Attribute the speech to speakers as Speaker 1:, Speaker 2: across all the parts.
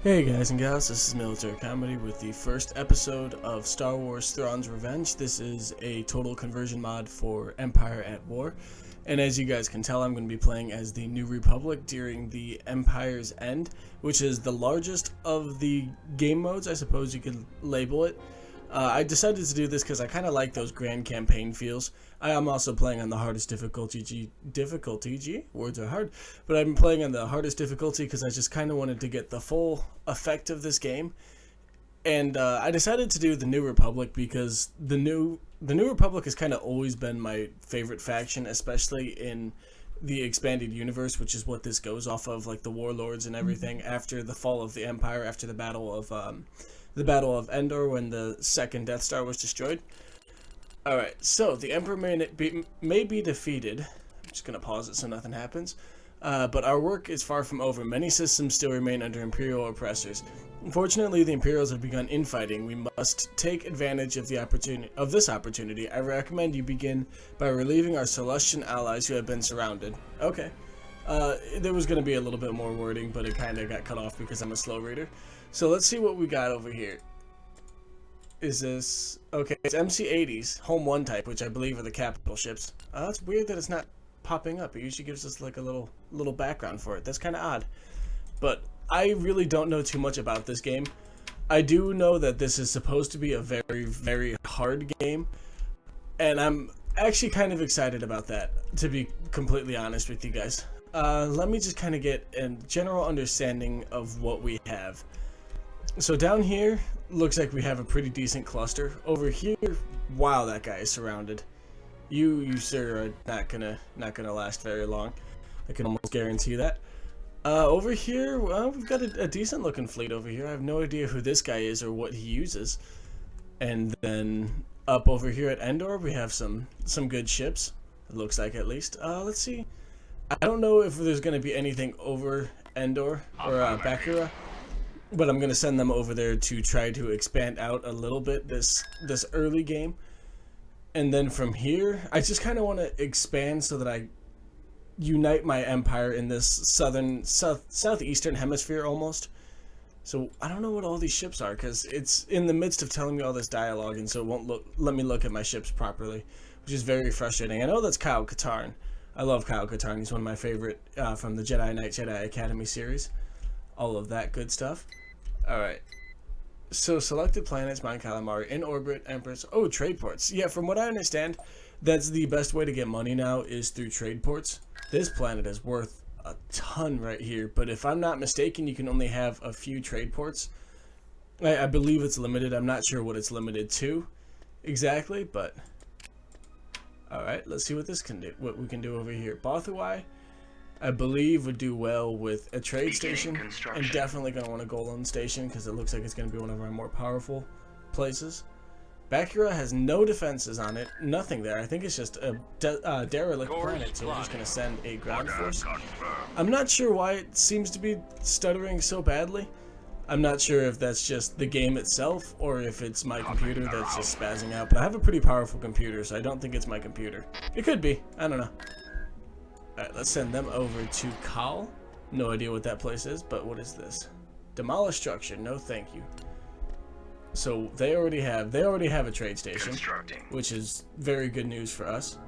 Speaker 1: Hey guys and gals, this is Military Comedy with the first episode of Star Wars Thrawns Revenge. This is a total conversion mod for Empire at War, and as you guys can tell, I'm going to be playing as the New Republic during the Empire's End, which is the largest of the game modes, I suppose you could label it. I decided to do this because I kind of like those grand campaign feels. I am also playing on the hardest difficulty, words are hard, but I'm playing on the hardest difficulty because I just kind of wanted to get the full effect of this game. And I decided to do the New Republic because the New Republic has kind of always been my favorite faction, especially in the expanded universe, which is what this goes off of, like the warlords and everything. After the fall of the Empire, after the Battle of Endor, when the second Death Star was destroyed. Alright, so the Emperor may be defeated. I'm just going to pause it so nothing happens. But our work is far from over. Many systems still remain under Imperial oppressors. Unfortunately, the Imperials have begun infighting. We must take advantage of this opportunity. I recommend you begin by relieving our Celestian allies who have been surrounded. Okay. There was going to be a little bit more wording, but it kind of got cut off because I'm a slow reader. So let's see what we got over here. Is this... Okay, it's MC-80s, Home 1 type, which I believe are the capital ships. It's weird that it's not popping up. It usually gives us like a little background for it. That's kind of odd. But I really don't know too much about this game. I do know that this is supposed to be a very, very hard game. And I'm actually kind of excited about that, to be completely honest with you guys. Let me just kind of get a general understanding of what we have. So down here, looks like we have a pretty decent cluster. Over here, wow, that guy is surrounded. You sir, are not gonna last very long. I can almost guarantee that. Over here, well, we've got a decent looking fleet over here. I have no idea who this guy is or what he uses. And then up over here at Endor, we have some good ships. It looks like, at least. Let's see. I don't know if there's gonna be anything over Endor or Bakura, but I'm gonna send them over there to try to expand out a little bit this early game. And then from here, I just kind of want to expand so that I unite my empire in this southeastern hemisphere almost. So I don't know what all these ships are because it's in the midst of telling me all this dialogue, and so it won't let me look at my ships properly, which is very frustrating. I know that's Kyle Katarn. I love Kyle Katarn. He's one of my favorite from the Jedi Knight Jedi Academy series. All of that good stuff. Alright. So, selected planets, Mount Calamari, in orbit, Empress. Oh, trade ports. Yeah, from what I understand, that's the best way to get money now is through trade ports. This planet is worth a ton right here, but if I'm not mistaken, you can only have a few trade ports. I believe it's limited. I'm not sure what it's limited to exactly, but... Alright, let's see what this can do. What we can do over here. Bothuai, I believe, would do well with a trade station, and definitely going to want a Golem station because it looks like it's going to be one of our more powerful places. Bakura has no defenses on it, nothing there. I think it's just a derelict planet, so we're just going to send a ground force. I'm not sure why it seems to be stuttering so badly. I'm not sure if that's just the game itself or if it's my computer that's just spazzing out, but I have a pretty powerful computer, so I don't think it's my computer. It could be, I don't know. Alright, let's send them over to Kal. No idea what that place is, but what is this? Demolish structure, no thank you. So they already have a trade station, which is very good news for us.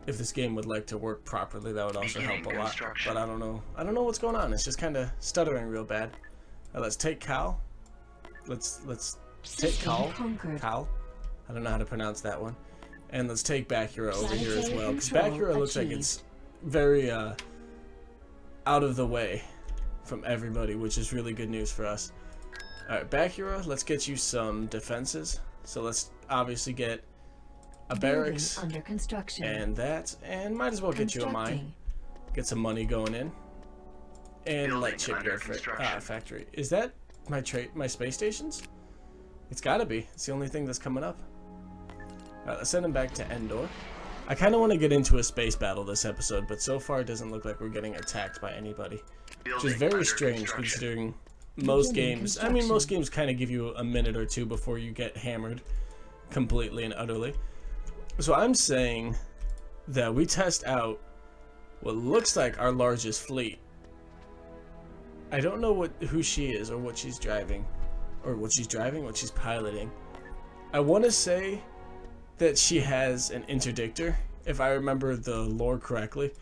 Speaker 1: If this game would like to work properly, that would also help a lot. But I don't know what's going on. It's just kind of stuttering real bad. Let's take Kal. Let's take Kal. Kal. I don't know how to pronounce that one. And let's take Bakura over here as well, because Bakura looks like it's very out of the way from everybody, which is really good news for us. Alright, Bakura, let's get you some defenses. So let's obviously get a barracks
Speaker 2: under construction.
Speaker 1: And that, and might as well get you a mine. Get some money going in. And light shipyard factory. Is that my space stations? It's gotta be. It's the only thing that's coming up. Alright, let's send him back to Endor. I kind of want to get into a space battle this episode, but so far it doesn't look like we're getting attacked by anybody. Which is very strange considering most games, most games kind of give you a minute or two before you get hammered completely and utterly. So I'm saying that we test out what looks like our largest fleet I don't know who she is or what she's driving. Or what she's piloting. I want to say that she has an interdictor, if I remember the lore correctly.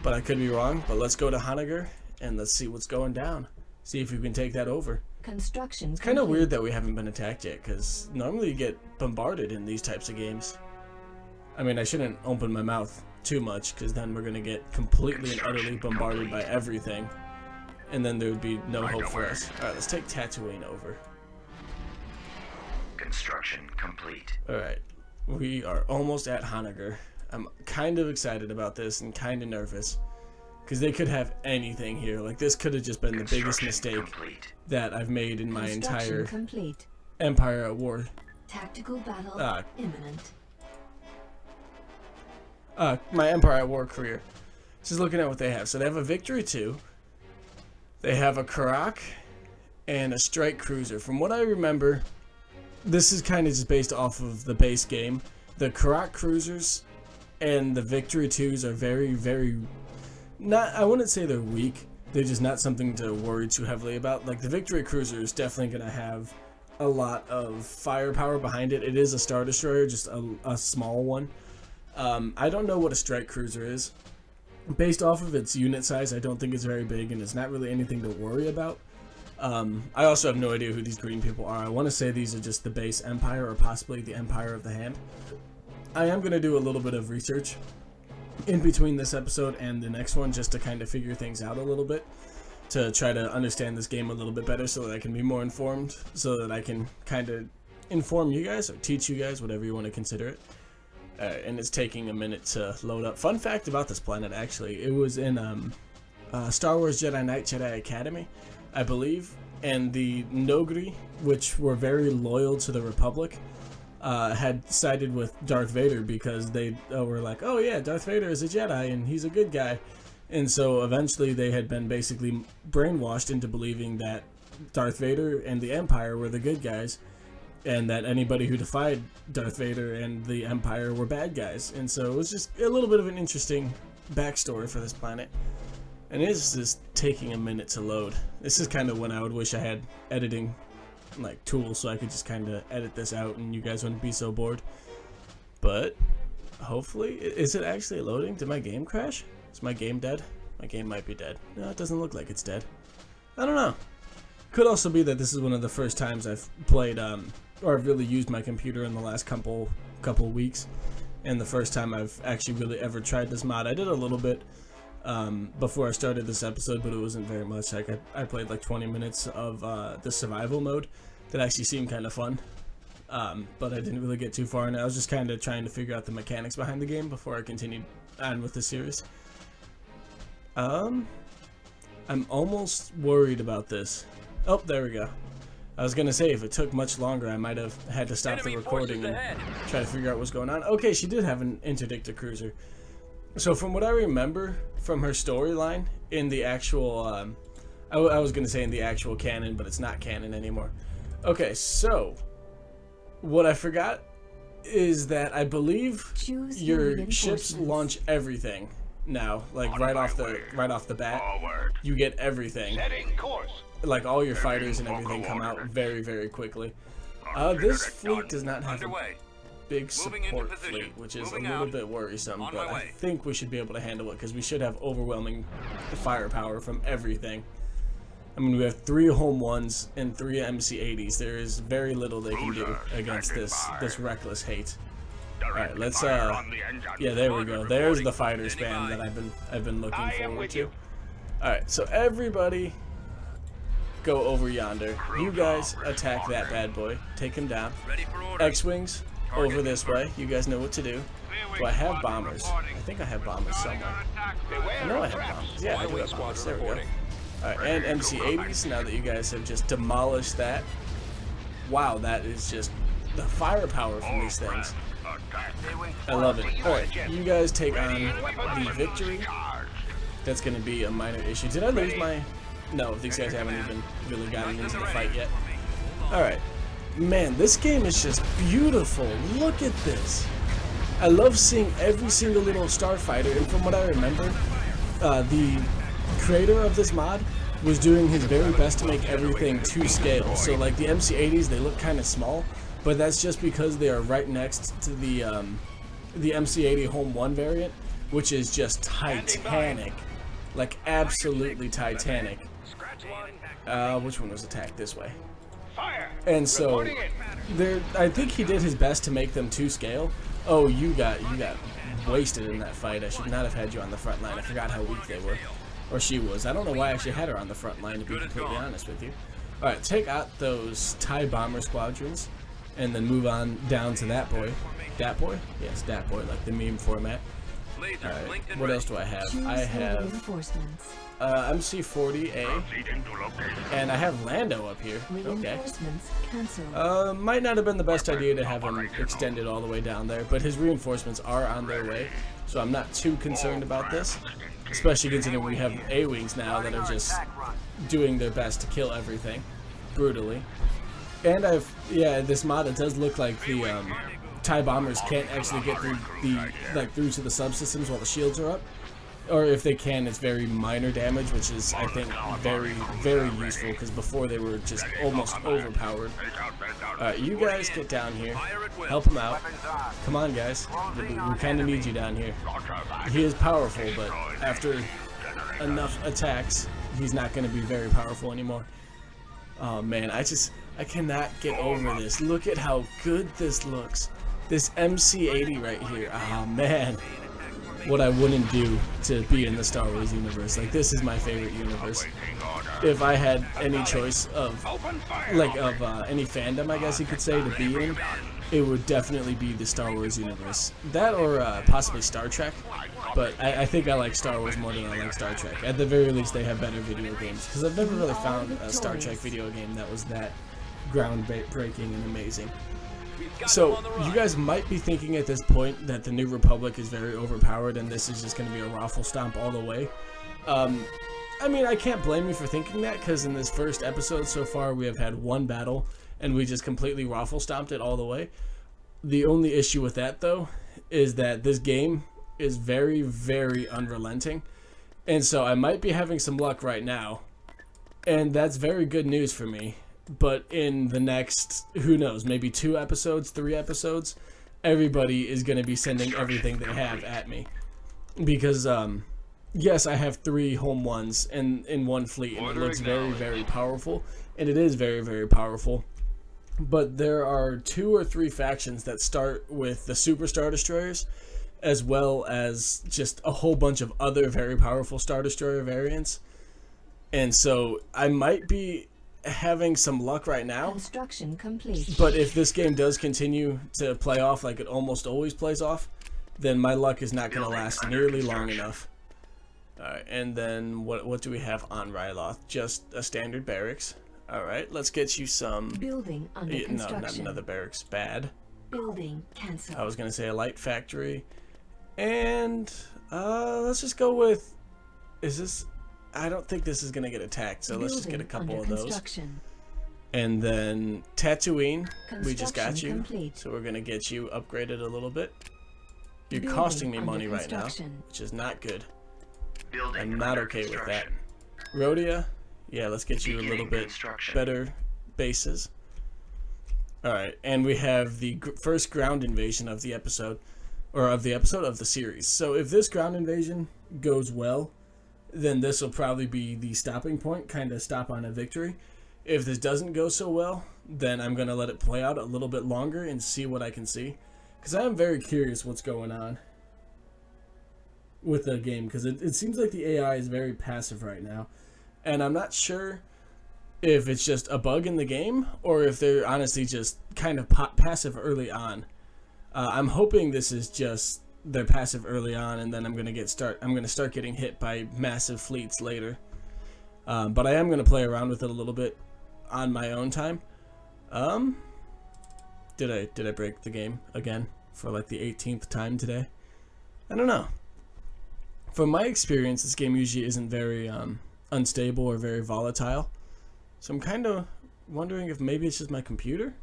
Speaker 1: But I could be wrong. But let's go to Hanagar and let's see what's going down. See if we can take that over.
Speaker 2: Construction.
Speaker 1: It's kind of weird that we haven't been attacked yet, because normally you get bombarded in these types of games. I mean, I shouldn't open my mouth too much, because then we're going to get completely and utterly bombarded by everything. And then there would be no hope for us. Alright, let's take Tatooine over.
Speaker 3: Construction complete.
Speaker 1: Alright, we are almost at Hanagar. I'm kind of excited about this and kind of nervous. Because they could have anything here. Like, this could have just been the biggest mistake that I've made in my entire Empire at War.
Speaker 2: Tactical battle imminent.
Speaker 1: My Empire at War career. Just looking at what they have. So they have a Victory 2. They have a Karak and a Strike Cruiser. From what I remember, this is kind of just based off of the base game. The Karak Cruisers and the Victory 2s are very, very... I wouldn't say they're weak. They're just not something to worry too heavily about. Like, the Victory Cruiser is definitely going to have a lot of firepower behind it. It is a Star Destroyer, just a small one. I don't know what a Strike Cruiser is. Based off of its unit size, I don't think it's very big, and it's not really anything to worry about. I also have no idea who these green people are. I want to say these are just the base Empire, or possibly the Empire of the Hand. I am going to do a little bit of research in between this episode and the next one, just to kind of figure things out a little bit, to try to understand this game a little bit better, so that I can be more informed, so that I can kind of inform you guys, or teach you guys, whatever you want to consider it. And it's taking a minute to load up. Fun fact about this planet, actually, it was in Star Wars Jedi Knight Jedi Academy, I believe, and the Nogri, which were very loyal to the Republic, had sided with Darth Vader because they were like, oh yeah, Darth Vader is a Jedi and he's a good guy. And so eventually they had been basically brainwashed into believing that Darth Vader and the Empire were the good guys, and that anybody who defied Darth Vader and the Empire were bad guys. And so it was just a little bit of an interesting backstory for this planet. And it is just taking a minute to load. This is kind of when I would wish I had editing like tools, so I could just kind of edit this out and you guys wouldn't be so bored. But hopefully, is it actually loading? Did my game crash? Is my game dead? My game might be dead. No, it doesn't look like it's dead. I don't know. Could also be that this is one of the first times I've played or I've really used my computer in the last couple weeks, and the first time I've actually really ever tried this mod. I did a little bit before I started this episode, but it wasn't very much. Like I played like 20 minutes of the survival mode that actually seemed kind of fun, but I didn't really get too far, and I was just kind of trying to figure out the mechanics behind the game before I continued on with the series. I'm almost worried about this. Oh, there we go. I was gonna say, if it took much longer, I might have had to stop the recording and try to figure out what's going on. Okay, she did have an interdictor cruiser. So from what I remember from her storyline in the actual, I was gonna say in the actual canon, but it's not canon anymore. Okay, so what I forgot is that I believe your ships launch everything now, like right off the bat. You get everything. Like all your fighters and everything come out very, very quickly. This fleet does not have a big support fleet, which is a little bit worrisome, but I think we should be able to handle it because we should have overwhelming firepower from everything. I mean, we have 3 home ones and 3 MC-80s. There is very little they can do against this reckless hate. All right, let's yeah, there we go. There's the fighter span that I've been looking forward to. All right, so everybody go over yonder. You guys attack that bad boy. Take him down. X-Wings over this way. You guys know what to do. Do I have bombers? I think I have bombers somewhere. I know I have bombers. Yeah, I do have bombers. There we go. Alright, and MC-80s, now that you guys have just demolished that. Wow, that is just the firepower from these things. I love it. Alright, you guys take on the Victory. That's going to be a minor issue. Did I lose my... No, these guys haven't even really gotten into the fight yet. Alright. Man, this game is just beautiful. Look at this. I love seeing every single little starfighter, and from what I remember, the creator of this mod was doing his very best to make everything to scale. So like the MC80s, they look kind of small, but that's just because they are right next to the MC80 Home 1 variant, which is just titanic, like absolutely titanic. Which one was attacked this way? And so there, I think he did his best to make them to scale. Oh, you got wasted in that fight. I should not have had you on the front line. I forgot how weak they were, or she was. I don't know why I actually had her on the front line, to be completely honest with you. All right, take out those TIE bomber squadrons, and then move on down to that boy. Dat boy? Yes, dat boy, like the meme format. Alright, what else do I have? I have MC40A, and I have Lando up here. Okay. Might not have been the best idea to have him extended all the way down there, but his reinforcements are on their way, so I'm not too concerned about this. Especially considering we have A-Wings now that are just doing their best to kill everything brutally. And this mod, it does look like the TIE bombers can't actually get through through to the subsystems while the shields are up, or if they can, it's very minor damage, which is, I think, very, very useful, because before they were just almost overpowered. You guys get down here, help him out. Come on, guys, we kind of need you down here. He is powerful, but after enough attacks, he's not going to be very powerful anymore. Oh man, I cannot get over this. Look at how good this looks. This MC80 right here. Oh man. What I wouldn't do to be in the Star Wars universe. Like, this is my favorite universe. If I had any choice of any fandom, I guess you could say, to be in, it would definitely be the Star Wars universe. That or possibly Star Trek. But I think I like Star Wars more than I like Star Trek. At the very least, they have better video games. Because I've never really found a Star Trek video game that was that groundbreaking and amazing. So, you guys might be thinking at this point that the New Republic is very overpowered and this is just going to be a raffle stomp all the way. I mean, I can't blame you for thinking that, because in this first episode so far we have had one battle and we just completely raffle stomped it all the way. The only issue with that, though, is that this game is very, very unrelenting. And so I might be having some luck right now, and that's very good news for me. But in the next, who knows, maybe 2 episodes, 3 episodes, everybody is going to be sending everything they have at me. Because, yes, I have 3 home ones in one fleet, and it looks very, very powerful. And it is very, very powerful. But there are 2 or 3 factions that start with the Super Star Destroyers, as well as just a whole bunch of other very powerful Star Destroyer variants. And so I might be having some luck right now.
Speaker 2: Construction complete.
Speaker 1: But if this game does continue to play off like it almost always plays off, then my luck is not going to last nearly long enough. Alright, and then what do we have on Ryloth? Just a standard barracks. Alright, let's get you some...
Speaker 2: Building under construction.
Speaker 1: No, not another barracks. Bad.
Speaker 2: Building cancelled.
Speaker 1: I was going to say a light factory. And, let's just go with... Is this... I don't think this is going to get attacked, so let's just get a couple of those. And then Tatooine, we just got you.
Speaker 2: Complete.
Speaker 1: So we're going to get you upgraded a little bit. You're costing me money right now, which is not good. I'm not okay with that. Rhodia, yeah, let's get you a little bit better bases. Alright, and we have the first ground invasion of the episode, of the series. So if this ground invasion goes well, then this will probably be the stopping point, kind of stop on a victory. If this doesn't go so well, then I'm going to let it play out a little bit longer and see what I can see. Because I am very curious what's going on with the game, because it seems like the AI is very passive right now. And I'm not sure if it's just a bug in the game, or if they're honestly just kind of passive early on. I'm hoping this is just... they're passive early on, and then I'm gonna start getting hit by massive fleets later. But I am gonna play around with it a little bit on my own time. Did I break the game again for like the 18th time today? I don't know. From my experience, this game usually isn't very unstable or very volatile. So I'm kind of wondering if maybe it's just my computer,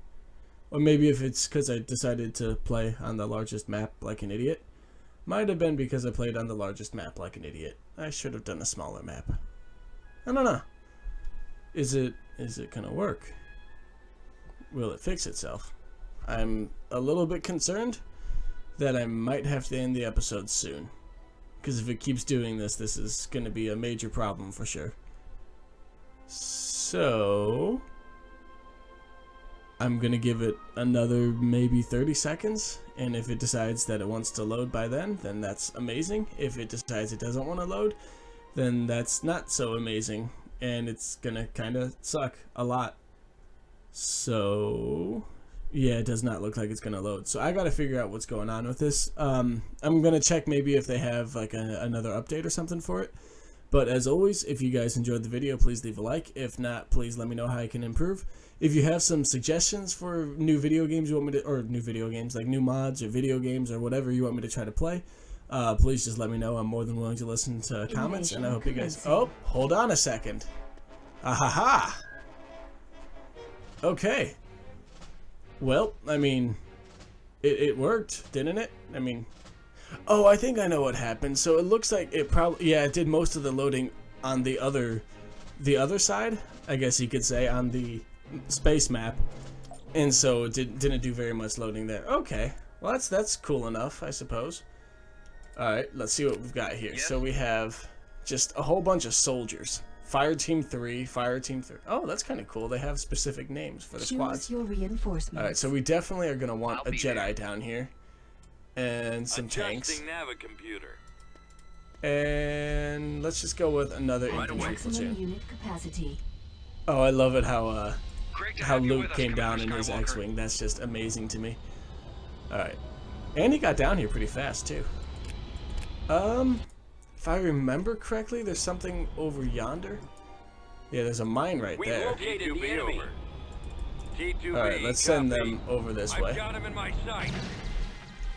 Speaker 1: or maybe if it's because I decided to play on the largest map like an idiot. Might have been because I played on the largest map like an idiot. I should have done a smaller map. I don't know. Is it gonna work? Will it fix itself? I'm a little bit concerned that I might have to end the episode soon. Because if it keeps doing this, this is going to be a major problem for sure. So I'm going to give it another maybe 30 seconds. And if it decides that it wants to load by then that's amazing. If it decides it doesn't want to load, then that's not so amazing. And it's going to kind of suck a lot. So yeah, it does not look like it's going to load. So I got to figure out what's going on with this. I'm going to check maybe if they have like another update or something for it. But as always, if you guys enjoyed the video, please leave a like. If not, please let me know how I can improve. If you have some suggestions for new video games you want me to, or new video games, like new mods or video games or whatever you want me to try to play, please just let me know. I'm more than willing to listen to comments, and I hope you guys... Oh, hold on a second. Ahaha! Okay. Well, I mean, it worked, didn't it? I mean, oh, I think I know what happened. So it looks like it probably, yeah, it did most of the loading on the other side, I guess you could say, on the space map, and so it didn't do very much loading there. Okay, well that's cool enough, I suppose. All right, let's see what we've got here. Yep. So we have just a whole bunch of soldiers. Fire Team 3, Fire Team 3. Oh, that's kind of cool. They have specific names for the squads.
Speaker 2: Your reinforcements.
Speaker 1: All right, so we definitely are going to want a Jedi down here. And some tanks.
Speaker 3: Computer.
Speaker 1: And let's just go with another infantry platoon.
Speaker 2: Unit capacity.
Speaker 1: Oh, I love it how Luke came down in his X-Wing. That's just amazing to me. All right. And he got down here pretty fast, too. If I remember correctly, there's something over yonder. Yeah, there's a mine right there. Alright, let's send them over this way.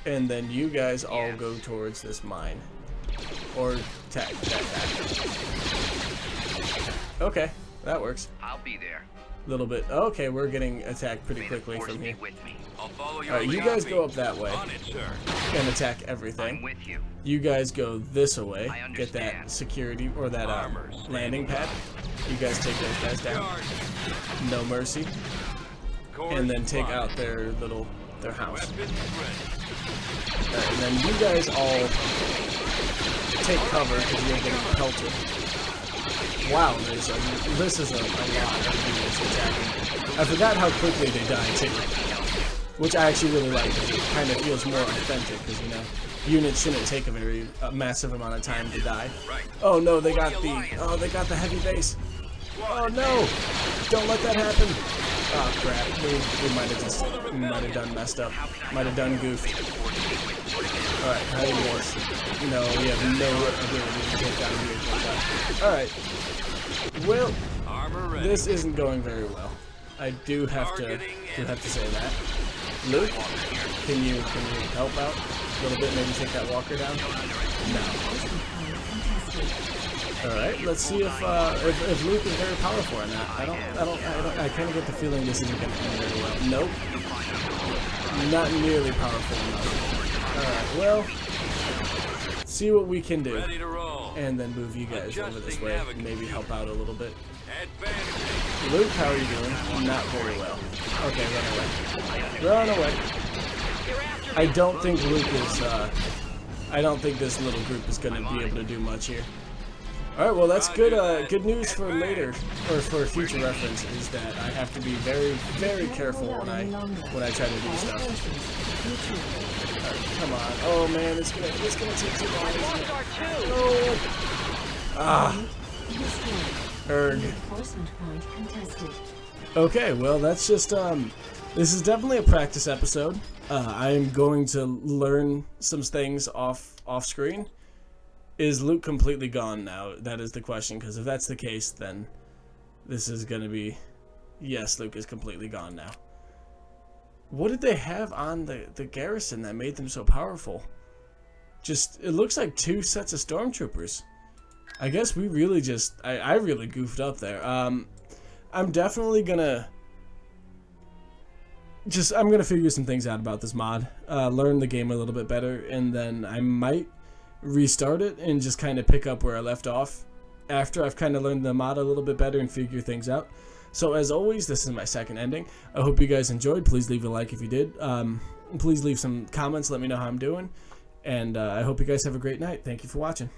Speaker 1: And then you guys all go towards this mine. Or tag. Okay, that works.
Speaker 4: I'll be there.
Speaker 1: Little bit. Okay, we're getting attacked pretty quickly from here. Alright, you guys go up that way and attack everything.
Speaker 4: I'm with you.
Speaker 1: You guys go this way, get that security or that landing pad. You guys take those guys down. No mercy. And then take out their house. Alright, and then you guys all take cover because you're getting pelted. Wow, this is a lot of units attacking. I forgot how quickly they die too, which I actually really like because it kind of feels more authentic because, you know, units shouldn't take a massive amount of time to die. Oh no, they got the heavy base. Oh no! Don't let that happen. Oh crap, we might have done messed up. Might have done goofed. Alright, how do you guys? No, we have no ability to take down vehicles. Alright. Well, this isn't going very well. I do have to say that. Luke, can you help out a little bit? Maybe take that walker down. No. All right, let's see if Luke is very powerful or not. I kind of get the feeling this isn't going to end very well. Nope. Not nearly powerful enough. All right, well, see what we can do, and then move you guys over this way and maybe help out a little bit. Luke, how are you doing? Not very well. Okay, run away. Run away. I don't think Luke is, I don't think this little group is going to be able to do much here. Alright, well that's good good news for later, or for future reference, is that I have to be very, very careful when I try to do stuff. Alright, come on. Oh man, it's gonna take too long, isn't it? No! Ah. Erg. Okay, well that's just, this is definitely a practice episode. I am going to learn some things off screen. Is Luke completely gone now? That is the question, because if that's the case, then this is going to be... Yes, Luke is completely gone now. What did they have on the garrison that made them so powerful? Just, it looks like 2 sets of stormtroopers. I guess we really just... I really goofed up there. I'm definitely going to... I'm going to figure some things out about this mod. Learn the game a little bit better, and then I might... restart it and just kind of pick up where I left off after I've kind of learned the mod a little bit better and figure things out. So as always, this is my second ending. I hope you guys enjoyed. Please leave a like if you did. Please leave some comments. Let me know how I'm doing. And I hope you guys have a great night. Thank you for watching.